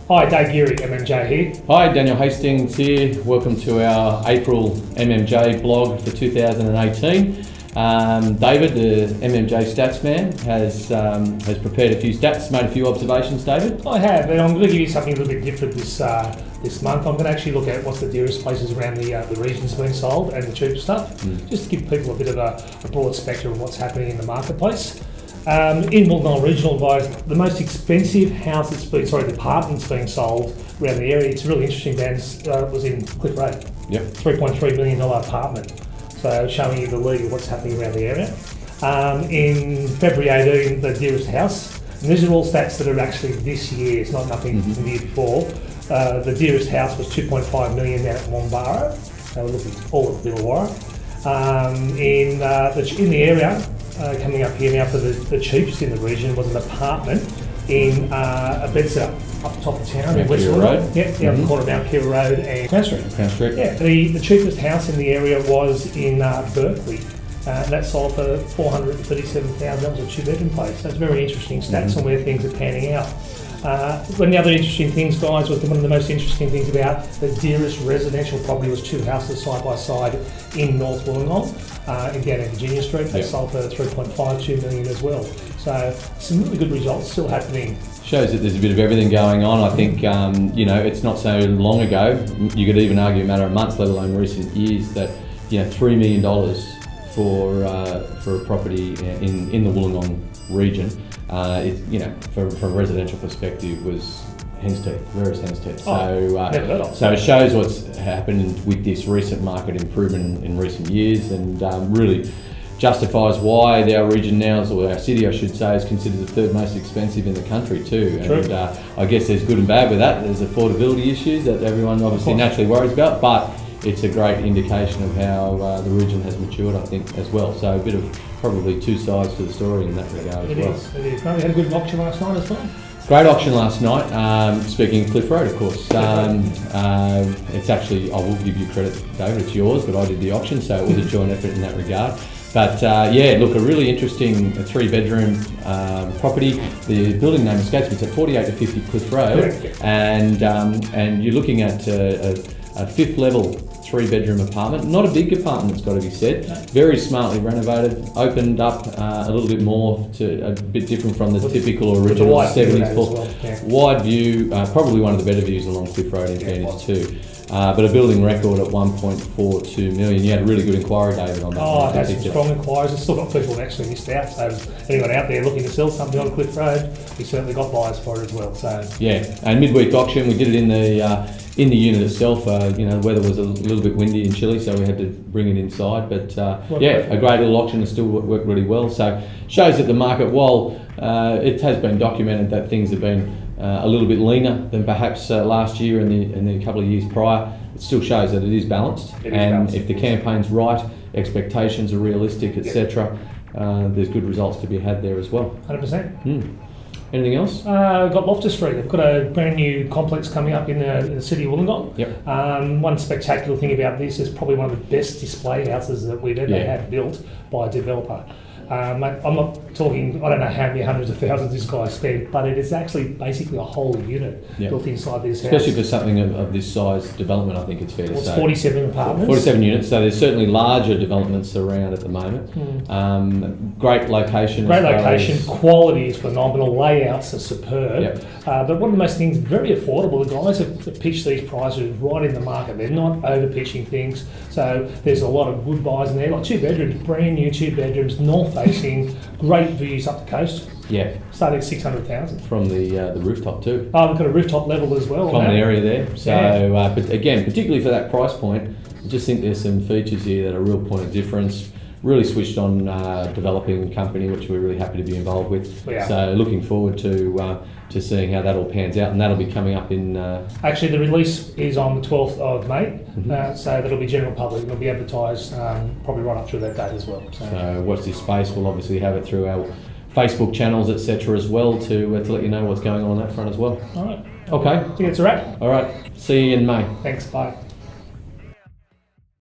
Hi, Dave Geary, MMJ here. Hi, Daniel Hastings here. Welcome to our April MMJ blog for 2018. David, the MMJ stats man, has prepared a few stats, made a few observations, David. I have, and I'm going to give you something a little bit different this month. I'm going to actually look at what's the dearest places around the regions being sold and the cheap stuff, just to give people a bit of a broad spectrum of what's happening in the marketplace. In Wollongong Regional, guys, the most expensive apartments being sold around the area, it's really interesting, Dan, was in Cliff Road. Yep. $3.3 million apartment. So showing you the lead of what's happening around the area. In February 18, the dearest house, and these are all stats that are actually this year, it's not nothing from the year before. The dearest house was $2.5 million down at Wongbara. So we're looking all at Illawarra. In the area, coming up here now for the cheapest in the region was an apartment in a bed set up top of town in West Wollongong. Yep, down the corner of Mount Kira Road and Crown Street. Yeah, the cheapest house in the area was in Berkeley. That sold for $437,000. That was a two-bedroom place. So it's very interesting stats on where things are panning out. One of the other interesting things, guys, was one of the most interesting things about the dearest residential property was two houses side by side in North Wollongong, down in Virginia Street. They sold for $3.52 million as well. So some really good results still happening. Shows that there's a bit of everything going on. I think, it's not so long ago, you could even argue a matter of months, let alone recent years, that, $3 million for a property in the Wollongong region, from a residential perspective was hen's teeth, rarest hen's teeth. So it shows what's happened with this recent market improvement in recent years, and really justifies why our region now, or our city I should say, is considered the third most expensive in the country too. True. And I guess there's good and bad with that. There's affordability issues that everyone obviously naturally worries about, but it's a great indication of how the region has matured, I think, as well. So a bit of probably two sides to the story in that regard as well. It is. We had a good auction last night as well. Great auction last night. Speaking of Cliff Road, of course. It's actually, I will give you credit, David, it's yours, but I did the auction, so it was a joint effort in that regard. But a really interesting three-bedroom property. The building name escapes me. It's at 48 to 50 Cliff Road, and you're looking at a fifth level three-bedroom apartment. Not a big apartment, it's got to be said. Very smartly renovated, opened up a little bit more to a bit different from the typical original 70s floor. Wide view, probably one of the better views along Cliff Road in fairness too. But a building record at 1.42 million. You had a really good inquiry, David, on that. I've had some strong inquiries. I've still got people that actually missed out. So if anyone out there looking to sell something on Cliff Road, we certainly got buyers for it as well. So and midweek auction, we did it in the unit itself. The weather was a little bit windy and chilly, so we had to bring it inside. But a great little auction that still worked really well. So shows that the market, while it has been documented that things have been a little bit leaner than perhaps last year and the couple of years prior, it still shows that it is balanced. If the campaign's right, expectations are realistic, etc., there's good results to be had there as well. 100%. Anything else? We've got Loftus Street. They've got a brand new complex coming up in the city of Wollongong. Yep. One spectacular thing about this is probably one of the best display houses that we've ever had built by a developer. I'm not talking, I don't know how many hundreds of thousands this guy spent, but it is actually basically a whole unit built inside this house. Especially for something of this size development, I think it's fair to say. It's 47 apartments. 47 units, so there's certainly larger developments around at the moment. Great location. Great location, quality is phenomenal, layouts are superb. But one of the most things, very affordable. The guys have pitched these prices right in the market. They're not over pitching things. So there's a lot of good buys in there, like two bedrooms, brand new two bedrooms, north facing, great views up the coast. Starting at 600,000 from the rooftop too. We've got a rooftop level as well. Common area there. So, but again, particularly for that price point, I just think there's some features here that are a real point of difference. Really switched on developing company, which we're really happy to be involved with. So looking forward to seeing how that all pans out, and that'll be coming up in... Actually, the release is on the 12th of May, so that'll be general public. It'll be advertised probably right up through that date as well. So watch this space. We'll obviously have it through our Facebook channels, etc. as well to let you know what's going on that front as well. All right. Okay. I think it's a wrap. All right. See you in May. Thanks. Bye.